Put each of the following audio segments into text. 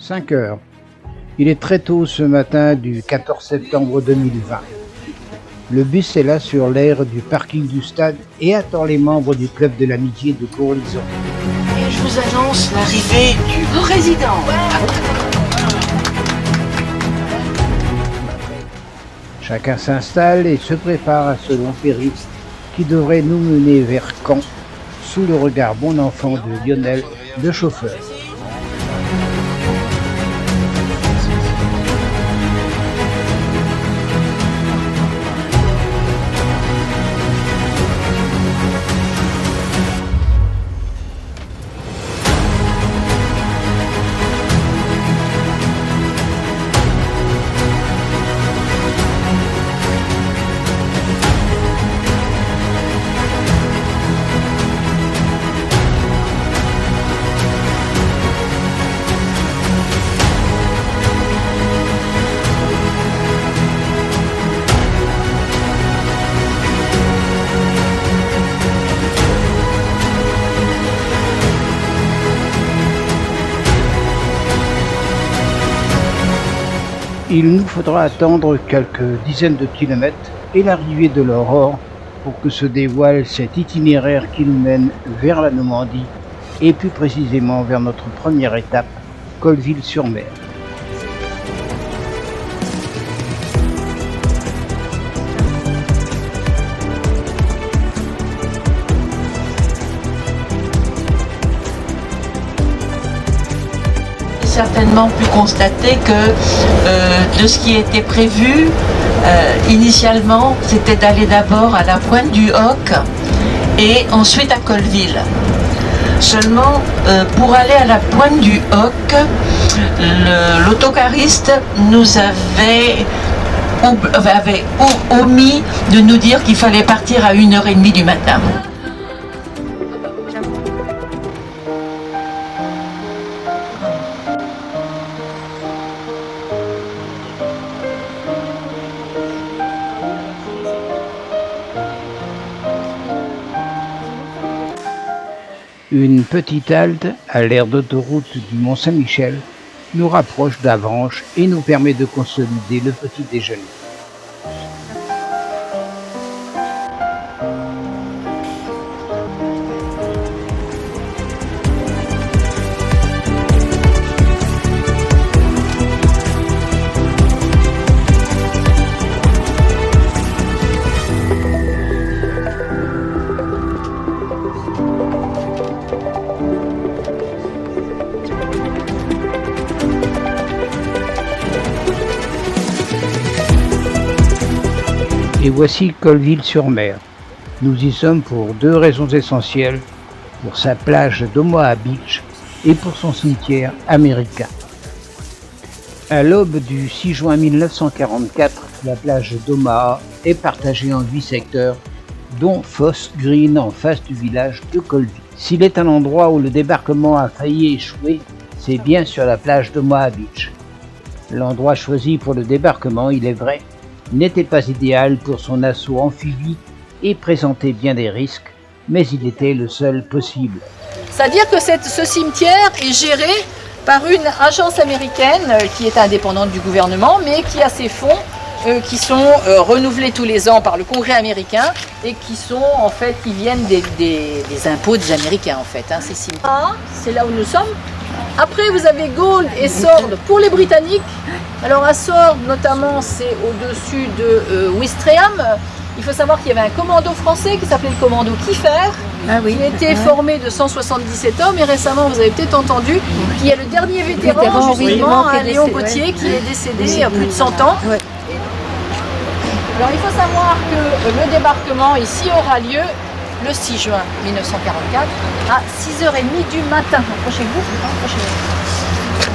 5 heures. Il est très tôt ce matin du 14 septembre 2020. Le bus est là sur l'aire du parking du stade et attend les membres du club de l'amitié de Courlison. Et je vous annonce l'arrivée du président. Chacun s'installe et se prépare à ce long périple qui devrait nous mener vers Caen, sous le regard bon enfant de Lionel, le chauffeur. Il nous faudra attendre quelques dizaines de kilomètres et l'arrivée de l'aurore pour que se dévoile cet itinéraire qui nous mène vers la Normandie et plus précisément vers notre première étape, Colville-sur-Mer. Certainement pu constater que de ce qui était prévu initialement, c'était d'aller d'abord à la pointe du Hoc et ensuite à Colville. Seulement, pour aller à la pointe du Hoc, l'autocariste nous avait omis de nous dire qu'il fallait partir à 1h30 du matin. Une petite halte à l'aire d'autoroute du Mont-Saint-Michel nous rapproche d'Avranches et nous permet de consolider le petit déjeuner. Et voici Colville-sur-Mer. Nous y sommes pour deux raisons essentielles, pour sa plage d'Omaha Beach et pour son cimetière américain. À l'aube du 6 juin 1944, la plage d'Omaha est partagée en 8 secteurs, dont Foss Green en face du village de Colville. S'il est un endroit où le débarquement a failli échouer, c'est bien sur la plage d'Omaha Beach. L'endroit choisi pour le débarquement, il est vrai, n'était pas idéal pour son assaut amphibie et présentait bien des risques, mais il était le seul possible. C'est-à-dire que ce cimetière est géré par une agence américaine qui est indépendante du gouvernement, mais qui a ses fonds qui sont renouvelés tous les ans par le Congrès américain et qui viennent des impôts des Américains en fait. Ces cimetières. C'est là où nous sommes. Après, vous avez Gold et Sword pour les Britanniques. Alors à Sword, notamment, c'est au-dessus de Ouistreham. Il faut savoir qu'il y avait un commando français qui s'appelait le commando Kiefer, qui était formé de 177 hommes. Et récemment, vous avez peut-être entendu qu'il y a le dernier vétéran, justement, Léon Gauthier, qui est décédé il y a plus de 100 ans. Alors il faut savoir que le débarquement ici aura lieu le 6 juin 1944 à 6h30 du matin. Approchez-vous.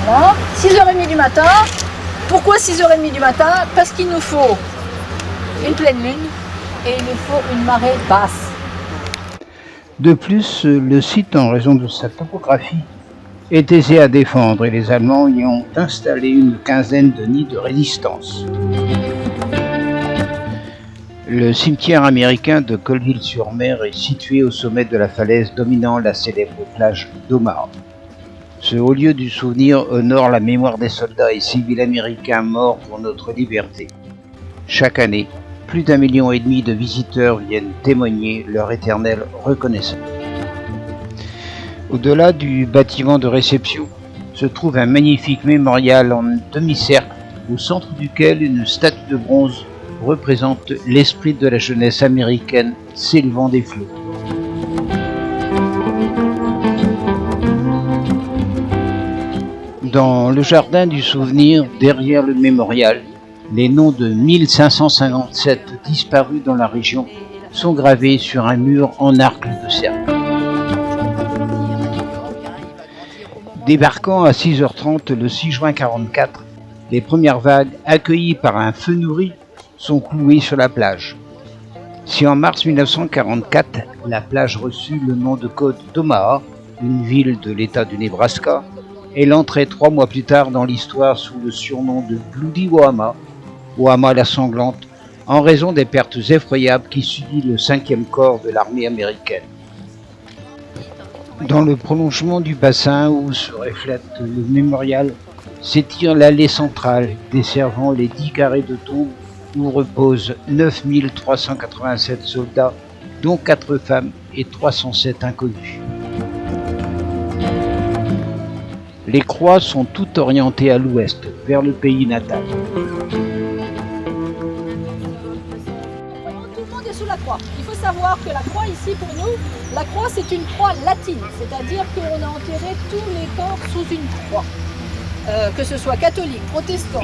Voilà. 6h30 du matin. Pourquoi 6h30 du matin? Parce qu'il nous faut une pleine lune et il nous faut une marée basse. De plus, le site, en raison de sa topographie, est aisé à défendre et les Allemands y ont installé une quinzaine de nids de résistance. Le cimetière américain de Colville-sur-Mer est situé au sommet de la falaise dominant la célèbre plage d'Omaha. Ce haut lieu du souvenir honore la mémoire des soldats et civils américains morts pour notre liberté. Chaque année, plus d'1,5 million de visiteurs viennent témoigner leur éternelle reconnaissance. Au-delà du bâtiment de réception se trouve un magnifique mémorial en demi-cercle au centre duquel une statue de bronze représente l'esprit de la jeunesse américaine s'élevant des flots. Dans le jardin du souvenir, derrière le mémorial, les noms de 1557 disparus dans la région sont gravés sur un mur en arc de cercle. Débarquant à 6h30 le 6 juin 1944, les premières vagues, accueillies par un feu nourri, sont clouées sur la plage. Si en mars 1944, la plage reçut le nom de code d'Omaha, une ville de l'État du Nebraska, elle entrait 3 mois plus tard dans l'histoire sous le surnom de Bloody Omaha, Omaha la sanglante, en raison des pertes effroyables qui subit le 5e corps de l'armée américaine. Dans le prolongement du bassin où se reflète le mémorial, s'étire l'allée centrale desservant les 10 carrés de tombes où reposent 9387 soldats, dont 4 femmes et 307 inconnus. Les croix sont toutes orientées à l'ouest, vers le pays natal. Tout le monde est sous la croix. Il faut savoir que la croix ici pour nous, la croix c'est une croix latine, c'est-à-dire qu'on a enterré tous les corps sous une croix. Que ce soit catholique, protestant,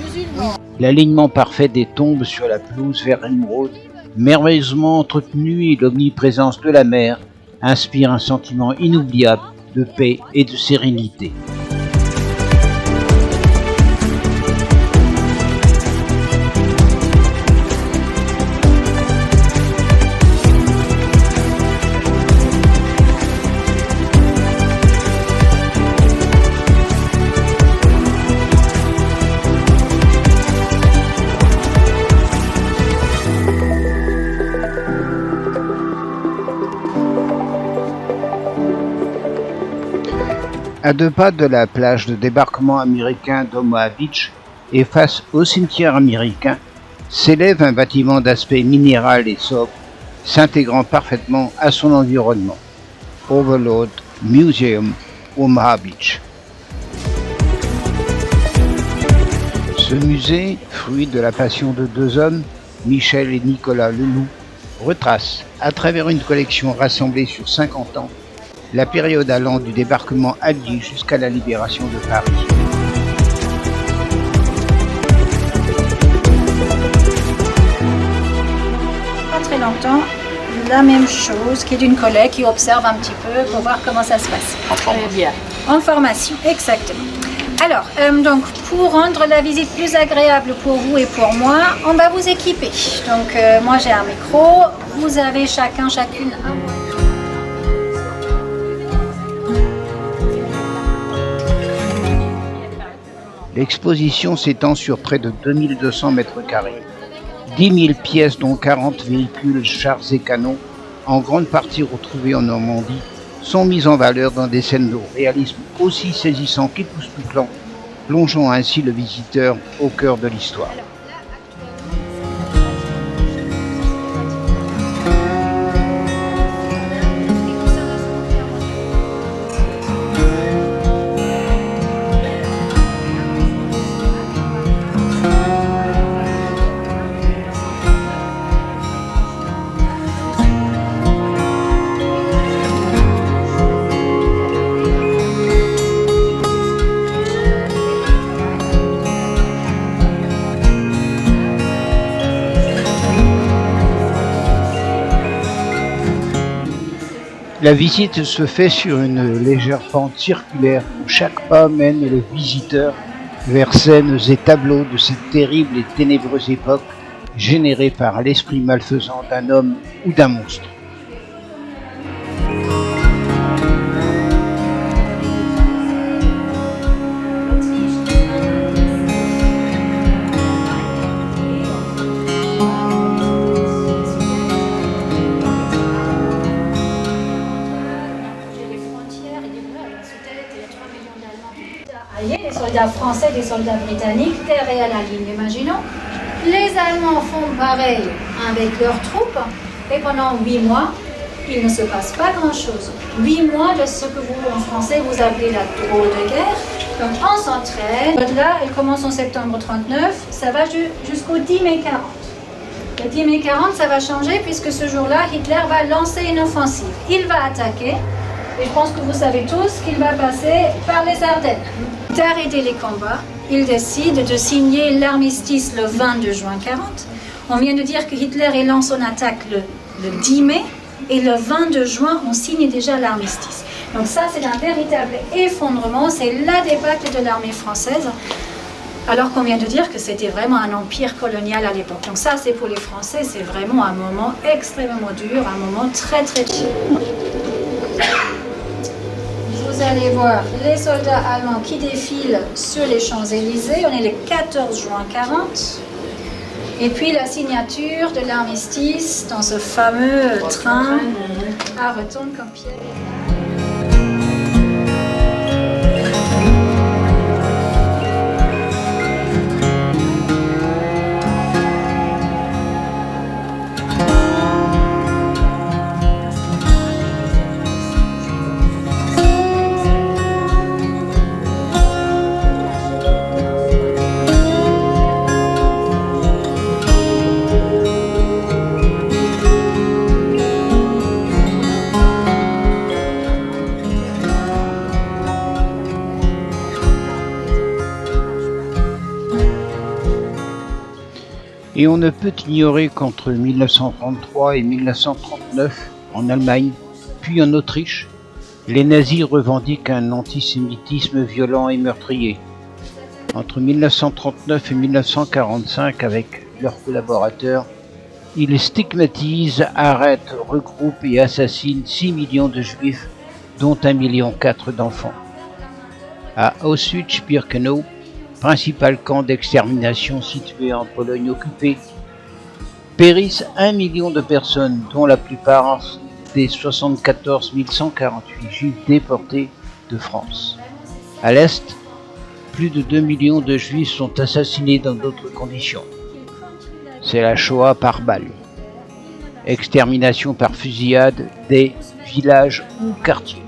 musulman. L'alignement parfait des tombes sur la pelouse vert émeraude, merveilleusement entretenue et l'omniprésence de la mer inspire un sentiment inoubliable de paix et de sérénité. À 2 pas de la plage de débarquement américain d'Omaha Beach et face au cimetière américain, s'élève un bâtiment d'aspect minéral et sobre, s'intégrant parfaitement à son environnement. Overload Museum, Omaha Beach. Ce musée, fruit de la passion de 2 hommes, Michel et Nicolas Leloup, retrace, à travers une collection rassemblée sur 50 ans, la période allant du débarquement allié jusqu'à la libération de Paris. Pas très longtemps, la même chose qui est d'une collègue qui observe un petit peu pour voir comment ça se passe. Très bien. En formation, exactement. Alors, donc pour rendre la visite plus agréable pour vous et pour moi, on va vous équiper. Donc moi j'ai un micro, vous avez chacune un moyen. L'exposition s'étend sur près de 2200 mètres carrés. 10 000 pièces dont 40 véhicules, chars et canons, en grande partie retrouvés en Normandie, sont mises en valeur dans des scènes de réalisme aussi saisissants qu'époustouflants, plongeant ainsi le visiteur au cœur de l'histoire. La visite se fait sur une légère pente circulaire où chaque pas mène le visiteur vers scènes et tableaux de cette terrible et ténébreuse époque générée par l'esprit malfaisant d'un homme ou d'un monstre. soldats français, des soldats britanniques, derrière la ligne, imaginons. Les Allemands font pareil avec leurs troupes, et pendant 8 mois, il ne se passe pas grand-chose. 8 mois de ce que vous, en français, vous appelez la drôle de guerre. Donc on s'entraîne. Là, elle commence en septembre 39, ça va jusqu'au 10 mai 40. Le 10 mai 40, ça va changer puisque ce jour-là, Hitler va lancer une offensive. Il va attaquer, et je pense que vous savez tous qu'il va passer par les Ardennes. D'arrêter les combats, il décide de signer l'armistice le 22 juin 40. On vient de dire que Hitler lance son attaque le 10 mai, et le 22 juin, on signe déjà l'armistice. Donc ça, c'est un véritable effondrement, c'est la débâcle de l'armée française, alors qu'on vient de dire que c'était vraiment un empire colonial à l'époque. Donc ça, c'est pour les Français, c'est vraiment un moment extrêmement dur, un moment très très dur. Vous allez voir les soldats allemands qui défilent sur les Champs-Élysées. On est le 14 juin 40. Et puis la signature de l'armistice dans ce fameux train à Retourne-Compiègne. Et on ne peut ignorer qu'entre 1933 et 1939, en Allemagne, puis en Autriche, les nazis revendiquent un antisémitisme violent et meurtrier. Entre 1939 et 1945, avec leurs collaborateurs, ils stigmatisent, arrêtent, regroupent et assassinent 6 millions de juifs, dont 1,4 million d'enfants. À Auschwitz-Birkenau, principal camp d'extermination situé en Pologne occupée, périssent 1 million de personnes, dont la plupart des 74 148 juifs déportés de France. À l'Est, plus de 2 millions de juifs sont assassinés dans d'autres conditions. C'est la Shoah par balle. Extermination par fusillade des villages ou quartiers.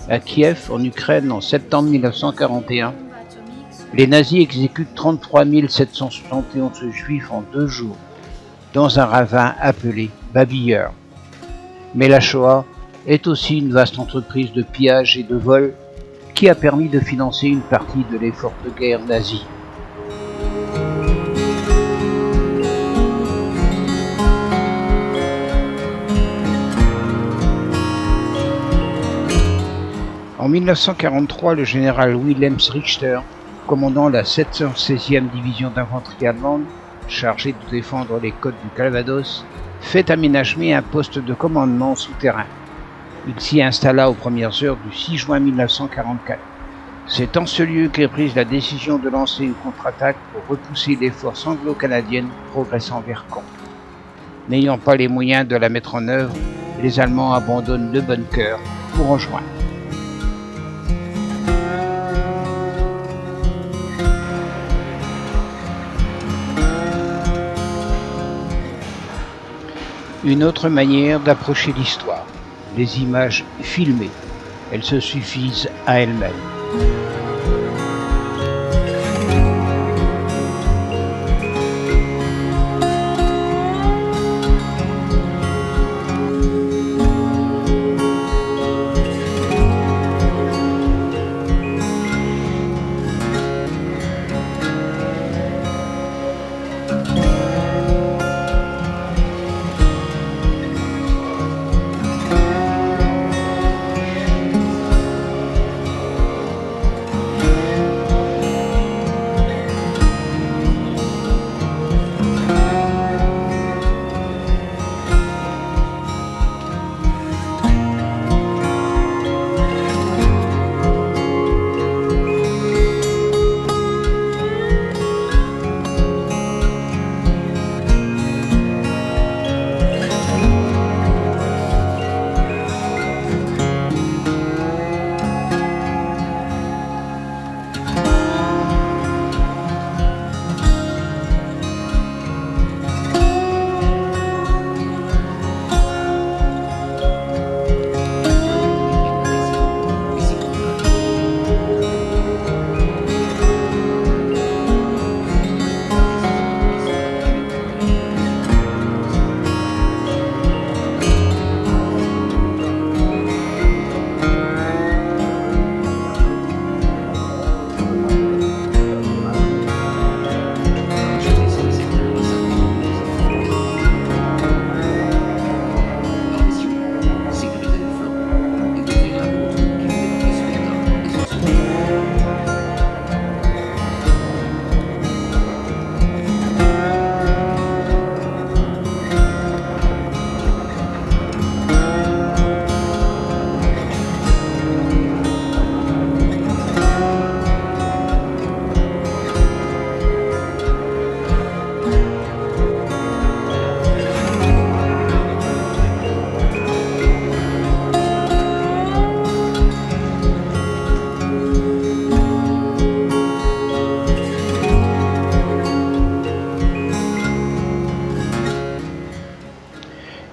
À Kiev, en Ukraine, en septembre 1941, les nazis exécutent 33 771 juifs en 2 jours, dans un ravin appelé Babi Yar. Mais la Shoah est aussi une vaste entreprise de pillage et de vol qui a permis de financer une partie de l'effort de guerre nazi. En 1943, le général Wilhelm Richter, commandant la 716e division d'infanterie allemande, chargé de défendre les côtes du Calvados, fait aménager un poste de commandement souterrain. Il s'y installa aux premières heures du 6 juin 1944. C'est en ce lieu qu'est prise la décision de lancer une contre-attaque pour repousser les forces anglo-canadiennes progressant vers Caen. N'ayant pas les moyens de la mettre en œuvre, les Allemands abandonnent le bunker pour rejoindre. Une autre manière d'approcher l'histoire, les images filmées, elles se suffisent à elles-mêmes.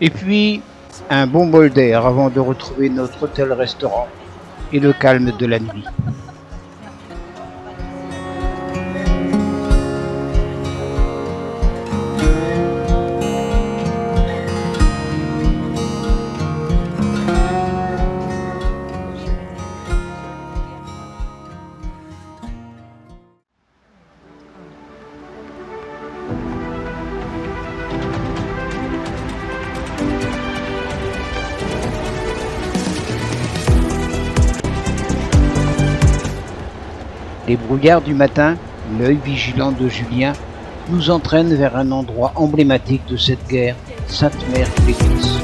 Et puis, un bon bol d'air avant de retrouver notre hôtel-restaurant et le calme de la nuit. Les brouillards du matin, l'œil vigilant de Julien, nous entraînent vers un endroit emblématique de cette guerre, Sainte-Mère-l'Église.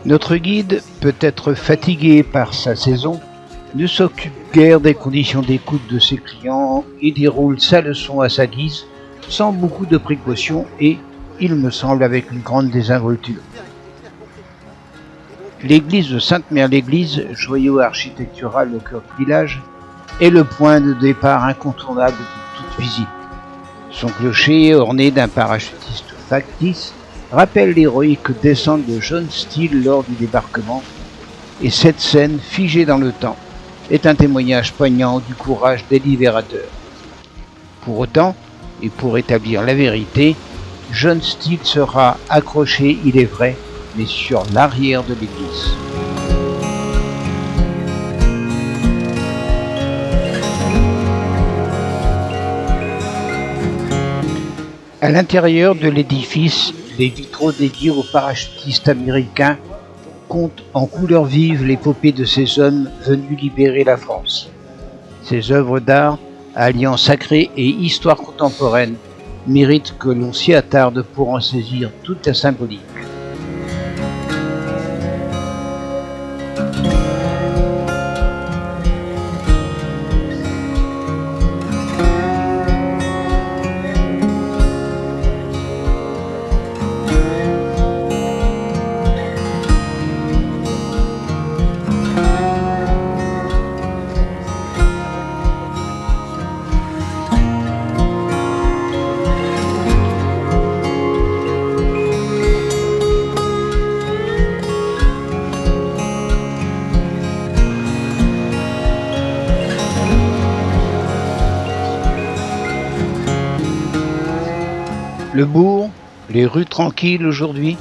Notre guide, peut-être fatigué par sa saison, ne s'occupe guère des conditions d'écoute de ses clients et déroule sa leçon à sa guise, sans beaucoup de précautions et, il me semble, avec une grande désinvolture. L'église de Sainte-Mère-l'Église, joyau architectural au cœur du village, est le point de départ incontournable de toute visite. Son clocher, orné d'un parachutiste factice, rappelle l'héroïque descente de John Steele lors du débarquement, et cette scène, figée dans le temps, est un témoignage poignant du courage des libérateurs. Pour autant, et pour établir la vérité, John Steele sera accroché, il est vrai, mais sur l'arrière de l'église. À l'intérieur de l'édifice, les vitraux dédiés aux parachutistes américains comptent en couleurs vives l'épopée de ces hommes venus libérer la France. Ces œuvres d'art, alliant sacré et histoire contemporaine, méritent que l'on s'y attarde pour en saisir toute la symbolique. Le bourg, les rues tranquilles aujourd'hui,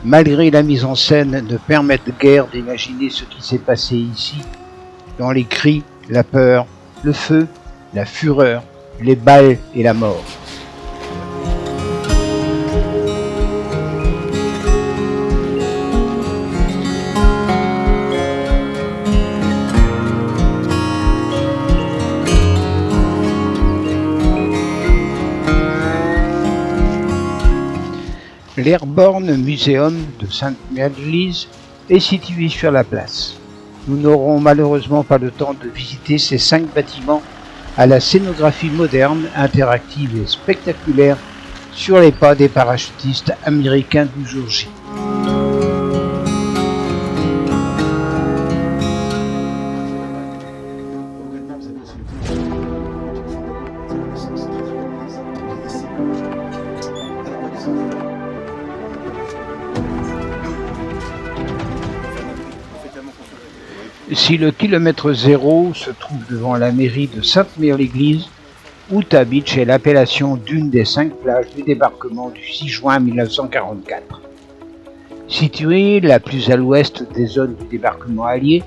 malgré la mise en scène, ne permettent guère d'imaginer ce qui s'est passé ici, dans les cris, la peur, le feu, la fureur, les balles et la mort. L'Airborne Museum de Sainte-Mère-l'Église est situé sur la place. Nous n'aurons malheureusement pas le temps de visiter ces 5 bâtiments à la scénographie moderne, interactive et spectaculaire sur les pas des parachutistes américains du jour J. Si le kilomètre zéro se trouve devant la mairie de Sainte-Mère-l'Église, Utah Beach est l'appellation d'une des 5 plages du débarquement du 6 juin 1944. Située la plus à l'ouest des zones du débarquement allié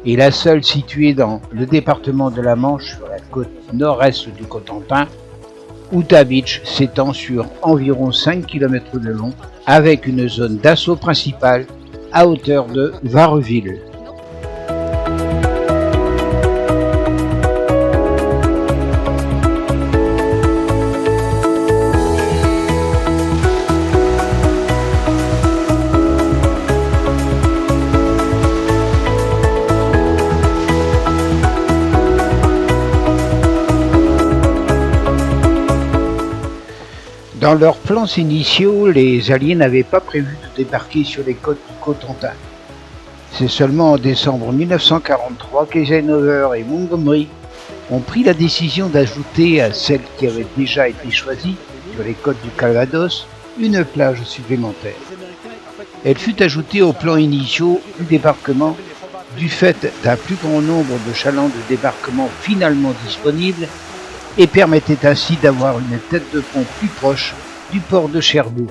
et la seule située dans le département de la Manche sur la côte nord-est du Cotentin, Utah Beach s'étend sur environ 5 km de long avec une zone d'assaut principale à hauteur de Vareville. Dans leurs plans initiaux, les Alliés n'avaient pas prévu de débarquer sur les côtes du Cotentin. C'est seulement en décembre 1943 qu'Eisenhower et Montgomery ont pris la décision d'ajouter à celle qui avait déjà été choisie, sur les côtes du Calvados, une plage supplémentaire. Elle fut ajoutée aux plans initiaux du débarquement du fait d'un plus grand nombre de chalands de débarquement finalement disponibles et permettait ainsi d'avoir une tête de pont plus proche du port de Cherbourg.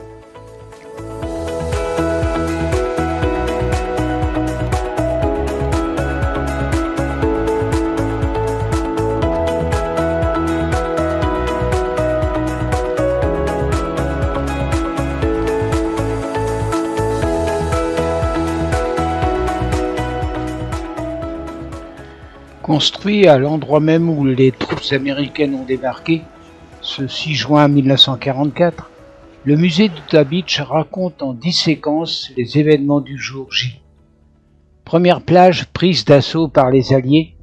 Construit à l'endroit même où les troupes américaines ont débarqué, ce 6 juin 1944, le musée d'Utah Beach raconte en 10 séquences les événements du jour J. Première plage prise d'assaut par les Alliés,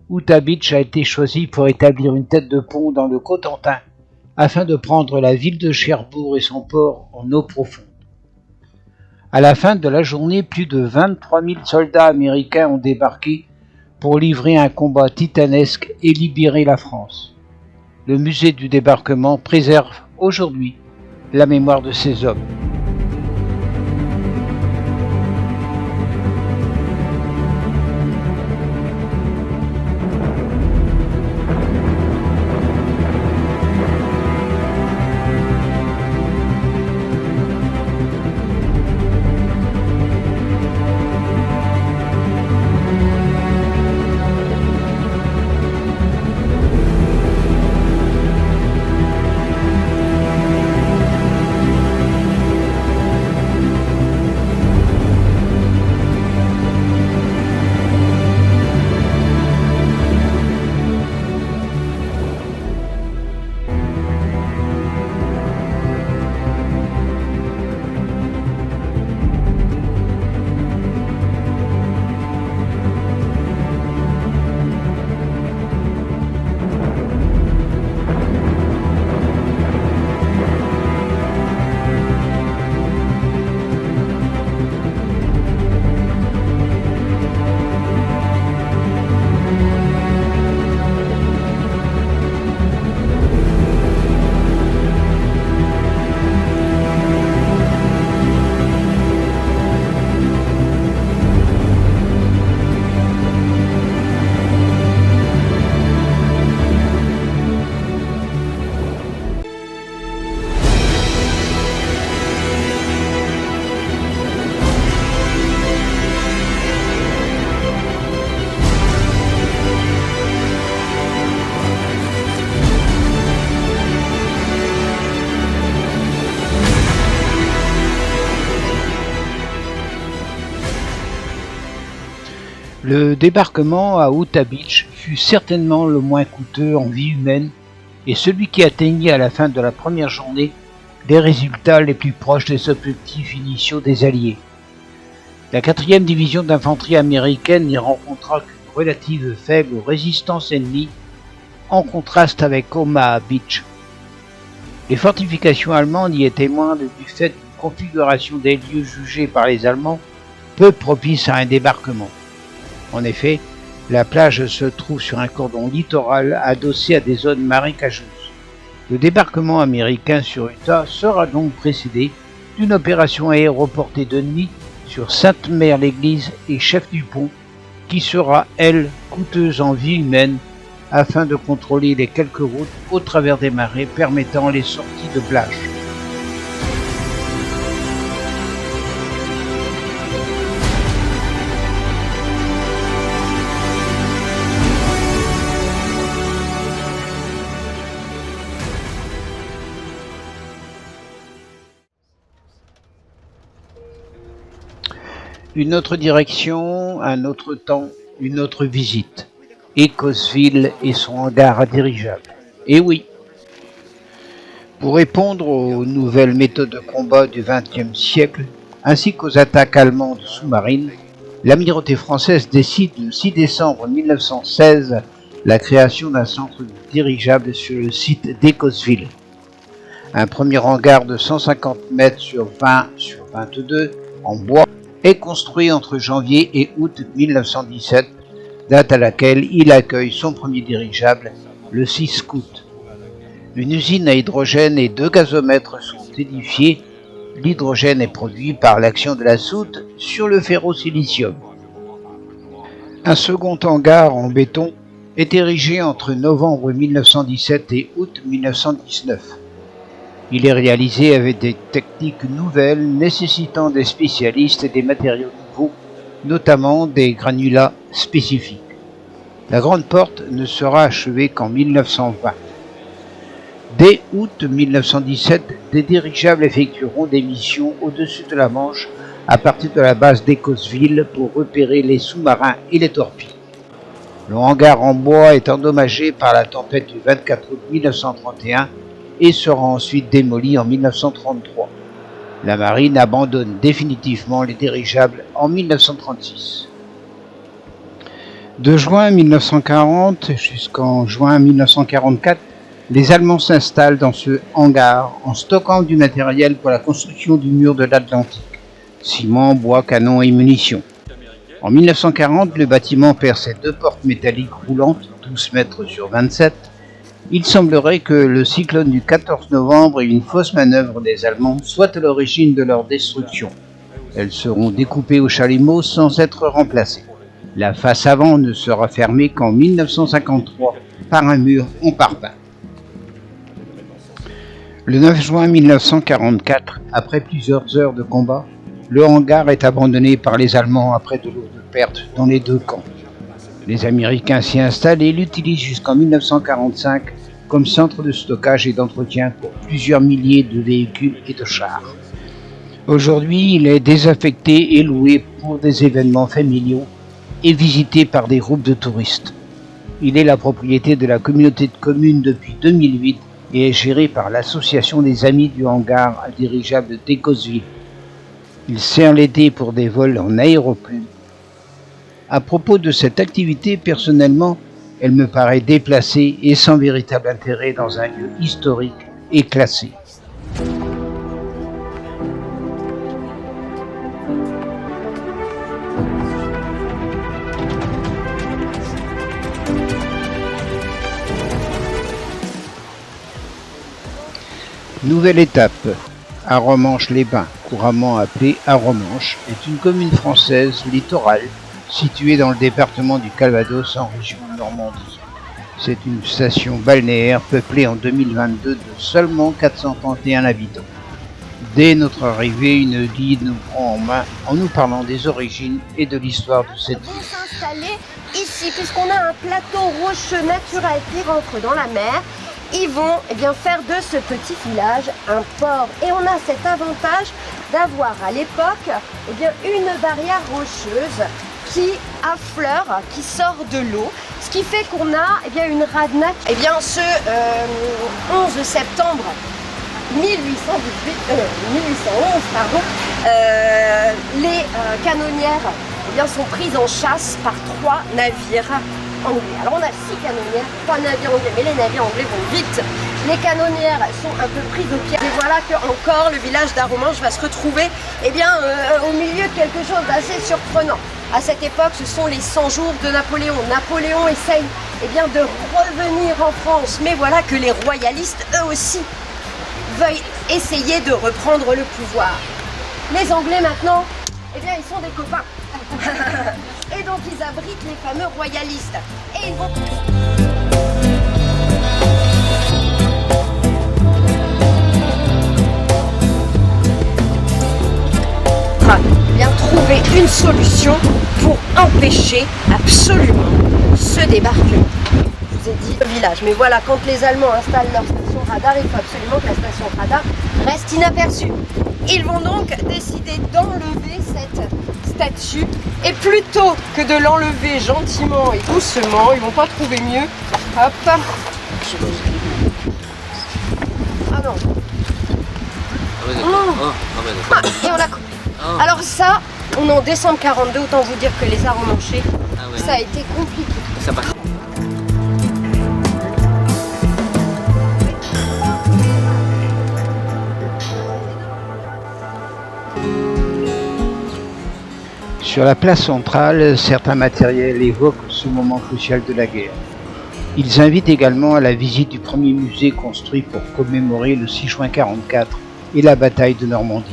Utah Beach a été choisie pour établir une tête de pont dans le Cotentin, afin de prendre la ville de Cherbourg et son port en eau profonde. À la fin de la journée, plus de 23 000 soldats américains ont débarqué pour livrer un combat titanesque et libérer la France. Le musée du débarquement préserve aujourd'hui la mémoire de ces hommes. Le débarquement à Utah Beach fut certainement le moins coûteux en vie humaine et celui qui atteignit à la fin de la première journée les résultats les plus proches des objectifs initiaux des Alliés. La 4e division d'infanterie américaine n'y rencontra qu'une relative faible résistance ennemie, en contraste avec Omaha Beach. Les fortifications allemandes y étaient moindres du fait d'une configuration des lieux jugés par les Allemands peu propice à un débarquement. En effet, la plage se trouve sur un cordon littoral adossé à des zones marécageuses. Le débarquement américain sur Utah sera donc précédé d'une opération aéroportée de nuit sur Sainte-Mère-l'Église et Chef-du-Pont, qui sera, elle, coûteuse en vie humaine, afin de contrôler les quelques routes au travers des marais permettant les sorties de plage. Une autre direction, un autre temps, une autre visite. Écosville et son hangar à dirigeables. Et oui, pour répondre aux nouvelles méthodes de combat du XXe siècle, ainsi qu'aux attaques allemandes sous-marines, l'amirauté française décide le 6 décembre 1916 la création d'un centre dirigeable sur le site d'Écosville. Un premier hangar de 150 mètres sur 20 sur 22 en bois est construit entre janvier et août 1917, date à laquelle il accueille son premier dirigeable, le 6 août. Une usine à hydrogène et 2 gazomètres sont édifiés. L'hydrogène est produit par l'action de la soude sur le ferrosilicium. Un second hangar en béton est érigé entre novembre 1917 et août 1919. Il est réalisé avec des techniques nouvelles nécessitant des spécialistes et des matériaux nouveaux, notamment des granulats spécifiques. La grande porte ne sera achevée qu'en 1920. Dès août 1917, des dirigeables effectueront des missions au-dessus de la Manche à partir de la base d'Écosville pour repérer les sous-marins et les torpilles. Le hangar en bois est endommagé par la tempête du 24 août 1931 et sera ensuite démoli en 1933. La marine abandonne définitivement les dirigeables en 1936. De juin 1940 jusqu'en juin 1944, les Allemands s'installent dans ce hangar en stockant du matériel pour la construction du mur de l'Atlantique, ciment, bois, canons et munitions. En 1940, le bâtiment perd ses 2 portes métalliques roulantes, 12 mètres sur 27. Il semblerait que le cyclone du 14 novembre et une fausse manœuvre des Allemands soient à l'origine de leur destruction. Elles seront découpées au chalumeau sans être remplacées. La face avant ne sera fermée qu'en 1953 par un mur en parpaing. Le 9 juin 1944, après plusieurs heures de combat, le hangar est abandonné par les Allemands après de lourdes pertes dans les 2 camps. Les Américains s'y installent et l'utilisent jusqu'en 1945 comme centre de stockage et d'entretien pour plusieurs milliers de véhicules et de chars. Aujourd'hui, il est désaffecté et loué pour des événements familiaux et visité par des groupes de touristes. Il est la propriété de la communauté de communes depuis 2008 et est géré par l'association des Amis du hangar à dirigeable d'Écosville. Il sert l'été pour des vols en aéroplane. À propos de cette activité, personnellement, elle me paraît déplacée et sans véritable intérêt dans un lieu historique et classé. Nouvelle étape. Arromanches-les-Bains, couramment appelée Arromanches, est une commune française littorale située dans le département du Calvados en région Normandie. C'est une station balnéaire peuplée en 2022 de seulement 431 habitants. Dès notre arrivée, une guide nous prend en main en nous parlant des origines et de l'histoire de cette ville. On va s'installer ici puisqu'on a un plateau rocheux naturel qui rentre dans la mer. Ils vont faire de ce petit village un port. Et on a cet avantage d'avoir à l'époque une barrière rocheuse qui affleure, qui sort de l'eau. Ce qui fait qu'on a une rade naturelle. Ce 11 septembre 1811, les canonnières sont prises en chasse par 3 navires anglais. Alors on a 6 canonnières, 3 navires anglais, mais les navires anglais vont vite. Les canonnières sont un peu prises au piège. Et voilà que encore le village d'Arromanches va se retrouver au milieu de quelque chose d'assez surprenant. À cette époque, ce sont les 100 jours de Napoléon. Napoléon essaye de revenir en France, mais voilà que les royalistes, eux aussi, veuillent essayer de reprendre le pouvoir. Les Anglais maintenant, ils sont des copains. Et donc ils abritent les fameux royalistes. Et ils vont... trouver une solution pour empêcher absolument ce débarquement. Je vous ai dit le village, mais voilà, quand les Allemands installent leur station radar, il faut absolument que la station radar reste inaperçue. Ils vont donc décider d'enlever cette statue, et plutôt que de l'enlever gentiment et doucement, ils vont pas trouver mieux. Hop. Ah non. Et on l'a coupé. Alors ça, on est en décembre 42, autant vous dire que les Arromanchais, ça a été compliqué. Ça passe. Sur la place centrale, certains matériels évoquent ce moment crucial de la guerre. Ils invitent également à la visite du premier musée construit pour commémorer le 6 juin 1944 et la bataille de Normandie.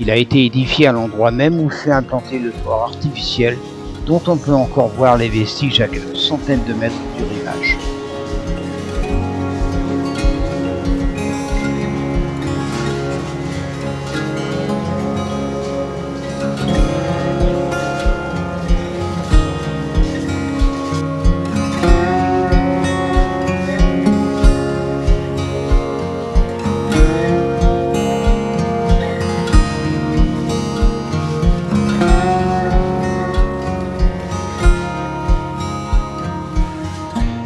Il a été édifié à l'endroit même où fut implanté le port artificiel, dont on peut encore voir les vestiges à quelques centaines de mètres du rivage.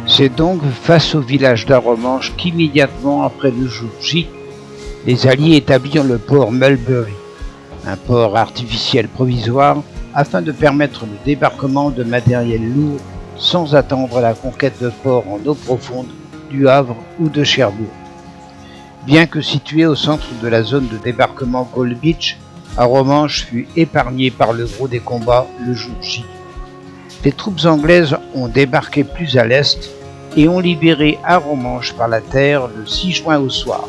C'est donc face au village d'Arromanches qu'immédiatement après le jour J, les Alliés établirent le port Mulberry, un port artificiel provisoire afin de permettre le débarquement de matériel lourd sans attendre la conquête de ports en eau profonde du Havre ou de Cherbourg. Bien que situé au centre de la zone de débarquement Gold Beach, Arromanches fut épargné par le gros des combats le jour J. Les troupes anglaises ont débarqué plus à l'est et ont libéré Arromanches par la terre le 6 juin au soir.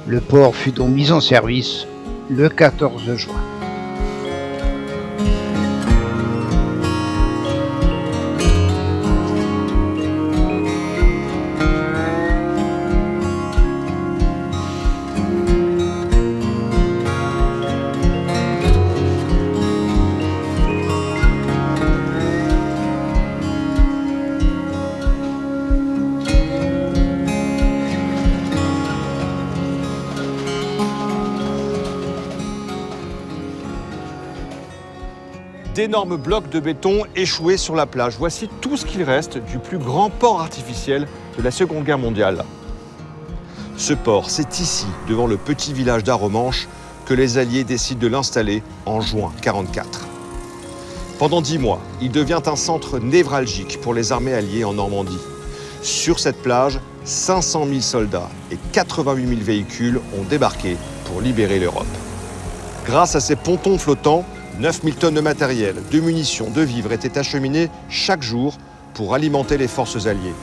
Le port fut donc mis en service le 14 juin. D'énormes blocs de béton échoués sur la plage. Voici tout ce qu'il reste du plus grand port artificiel de la Seconde Guerre mondiale. Ce port, c'est ici, devant le petit village d'Arromanches, que les Alliés décident de l'installer en juin 1944. Pendant 10 mois, il devient un centre névralgique pour les armées alliées en Normandie. Sur cette plage, 500 000 soldats et 88 000 véhicules ont débarqué pour libérer l'Europe. Grâce à ces pontons flottants, 9 000 tonnes de matériel, de munitions, de vivres étaient acheminés chaque jour pour alimenter les forces alliées.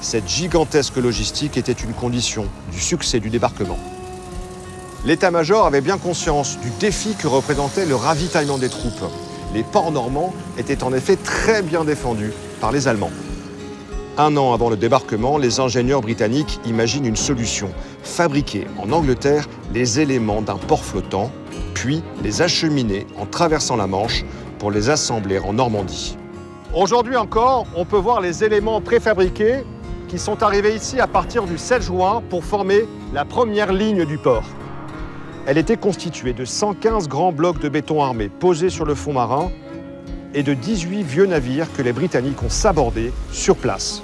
Cette gigantesque logistique était une condition du succès du débarquement. L'état-major avait bien conscience du défi que représentait le ravitaillement des troupes. Les ports normands étaient en effet très bien défendus par les Allemands. 1 an avant le débarquement, les ingénieurs britanniques imaginent une solution, fabriquer en Angleterre les éléments d'un port flottant, puis les acheminer en traversant la Manche pour les assembler en Normandie. Aujourd'hui encore, on peut voir les éléments préfabriqués qui sont arrivés ici à partir du 7 juin pour former la première ligne du port. Elle était constituée de 115 grands blocs de béton armé posés sur le fond marin et de 18 vieux navires que les Britanniques ont sabordés sur place.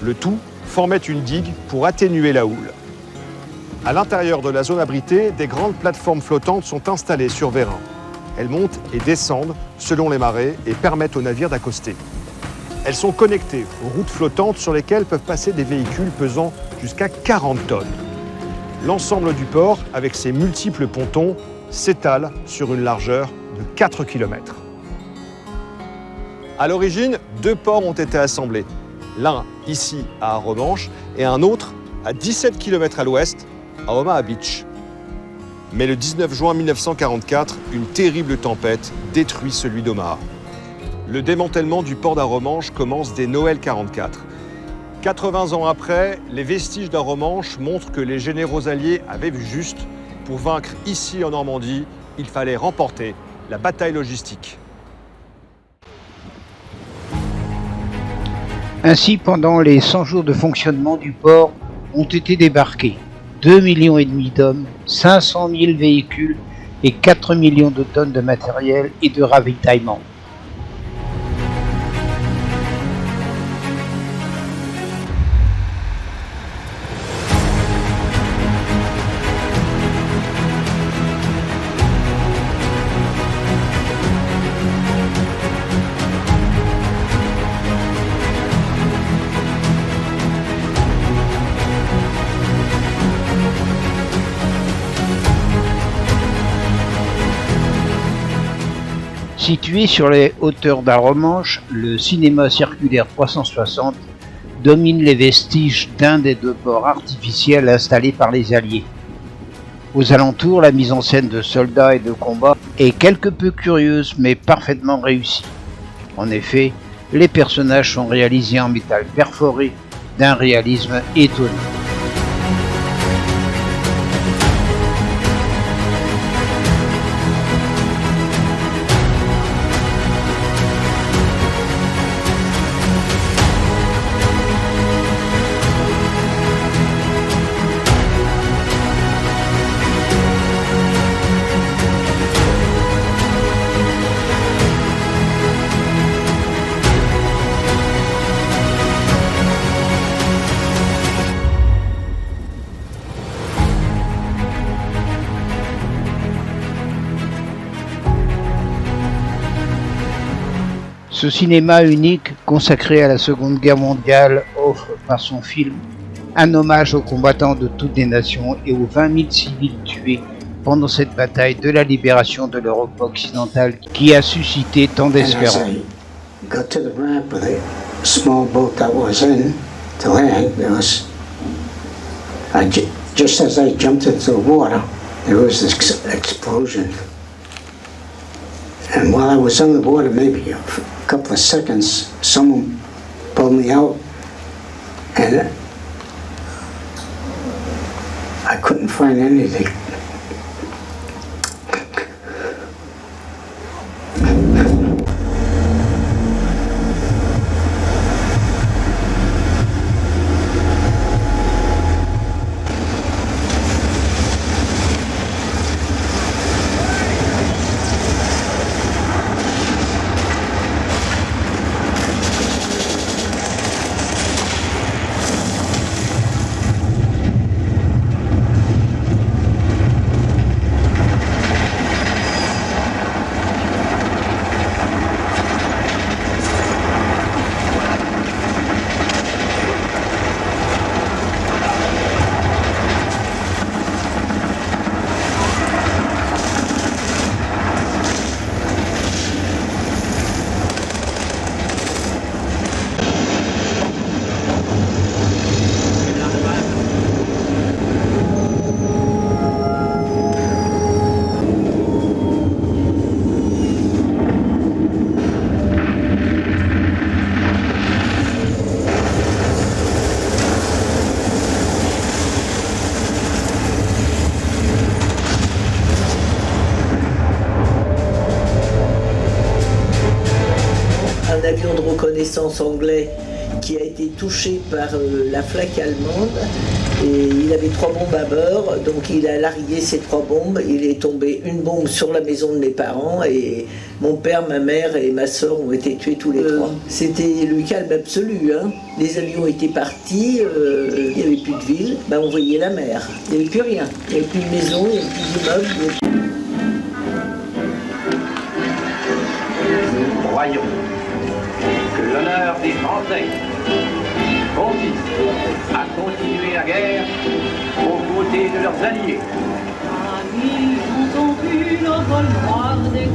Le tout formait une digue pour atténuer la houle. À l'intérieur de la zone abritée, des grandes plateformes flottantes sont installées sur vérin. Elles montent et descendent selon les marées et permettent aux navires d'accoster. Elles sont connectées aux routes flottantes sur lesquelles peuvent passer des véhicules pesant jusqu'à 40 tonnes. L'ensemble du port, avec ses multiples pontons, s'étale sur une largeur de 4 km. À l'origine, 2 ports ont été assemblés. L'un ici à Arromanches et un autre à 17 km à l'ouest, à Omaha Beach. Mais le 19 juin 1944, une terrible tempête détruit celui d'Omaha. Le démantèlement du port d'Arromanches commence dès Noël 1944. 80 ans après, les vestiges d'Arromanches montrent que les généraux alliés avaient vu juste. Pour vaincre ici en Normandie, il fallait remporter la bataille logistique. Ainsi, pendant les 100 jours de fonctionnement du port, ont été débarqués 2,5 millions d'hommes, 500 000 véhicules et 4 millions de tonnes de matériel et de ravitaillement. Situé sur les hauteurs d'Arromanches, le cinéma circulaire 360 domine les vestiges d'un des deux ports artificiels installés par les Alliés. Aux alentours, la mise en scène de soldats et de combats est quelque peu curieuse mais parfaitement réussie. En effet, les personnages sont réalisés en métal perforé d'un réalisme étonnant. Ce cinéma unique, consacré à la Seconde Guerre mondiale, offre par son film un hommage aux combattants de toutes les nations et aux 20 000 civils tués pendant cette bataille de la libération de l'Europe occidentale qui a suscité tant d'espérance. Got to the ramp with a small boat that was in to land. Just as I jumped into the water, there was this explosion. And while I was under the water, maybe a couple of seconds, someone pulled me out, and I couldn't find anything. Un avion de reconnaissance anglais qui a été touché par la flaque allemande et il avait 3 bombes à bord, donc il a largué ces 3 bombes, il est tombé une bombe sur la maison de mes parents et mon père, ma mère et ma soeur ont été tués tous les 3. C'était le calme absolu, hein. Les avions étaient partis, il n'y avait plus de ville, on voyait la mer, il n'y avait plus rien, il n'y avait plus de maison, il n'y avait plus d'immeubles. Nous croyons que l'honneur des Français consiste à continuer la guerre aux côtés de leurs alliés. Amis ont entendu le vol noir des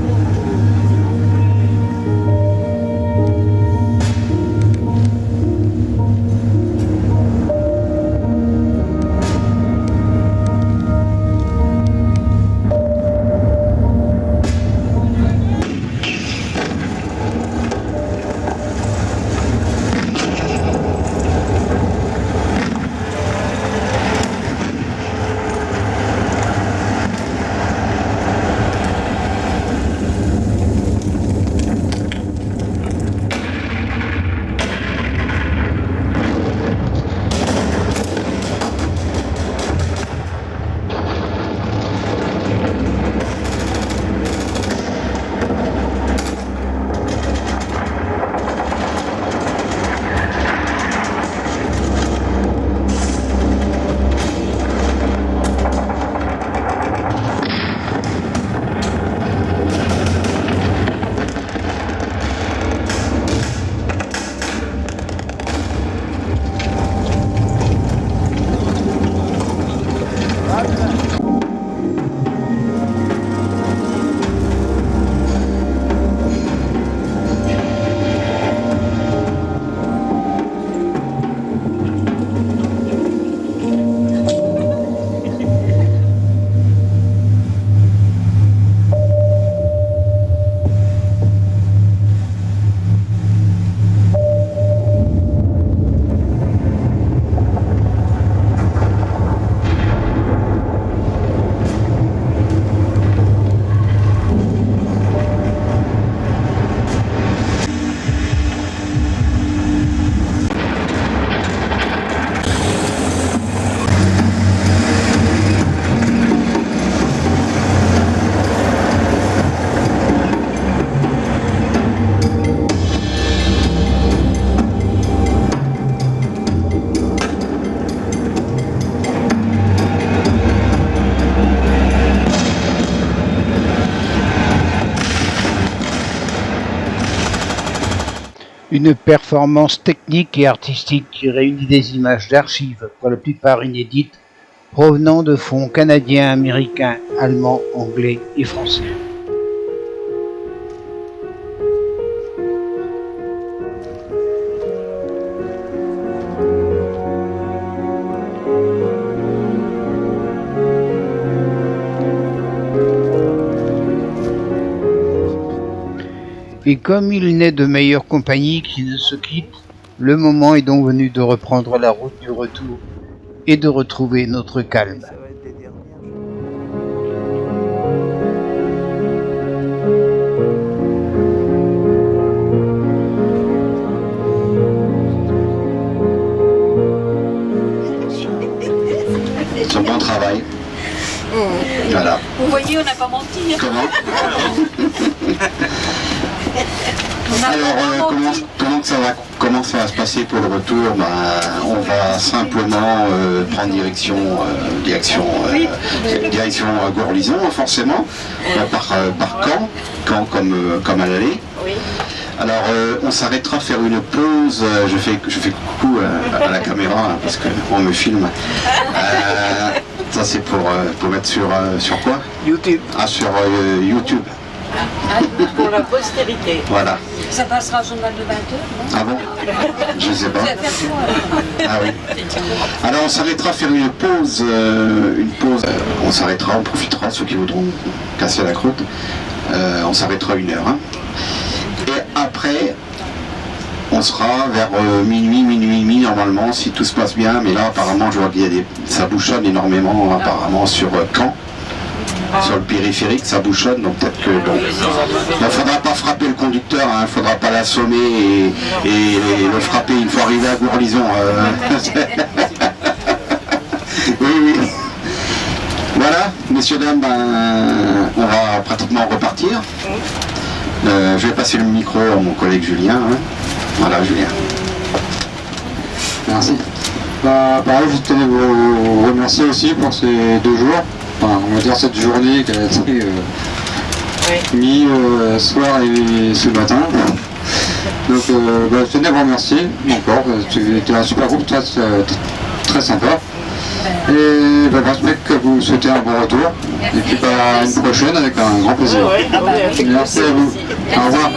Une performance technique et artistique qui réunit des images d'archives, pour la plupart inédites, provenant de fonds canadiens, américains, allemands, anglais et français. Et comme il n'est de meilleure compagnie qui ne se quitte, le moment est donc venu de reprendre la route du retour et de retrouver notre calme. C'est un bon travail. Voilà. Vous voyez, on n'a pas menti. Comment Alors, comment ça va se passer pour le retour? On va simplement prendre direction Gourlison, forcément, par Caen comme à l'aller. Oui. Alors, on s'arrêtera faire une pause. Je fais coucou à la caméra parce qu'on me filme. Ça, c'est pour mettre sur quoi? YouTube. Ah, sur YouTube. Pour la postérité. Voilà. Ça passera au journal de 20h, non? Ah bon? Je ne sais pas. Ah oui. Alors on s'arrêtera faire une pause. On s'arrêtera, on profitera, ceux qui voudront casser la croûte. On s'arrêtera 1 heure. Hein. Et après, on sera vers minuit normalement, si tout se passe bien. Mais là, apparemment, je vois qu'il y a ça bouchonne énormément, apparemment, sur Caen. Sur le périphérique, ça bouchonne, donc peut-être que il ne faudra pas frapper le conducteur, il ne faudra pas l'assommer et le frapper une fois arrivé à Gourlison. Oui. Voilà, messieurs, dames, on va pratiquement repartir. Je vais passer le micro à mon collègue Julien. Hein. Voilà, Julien. Merci. Pareil, je tenais à vous remercier aussi pour ces 2 jours. Enfin, on va dire cette journée qui a été mi-soir et ce matin. Donc je tenais à vous remercier encore. Tu étais un super groupe très sympa. Et je vous souhaiter un bon retour. Et puis à une prochaine avec un grand plaisir. Merci à vous. Au revoir.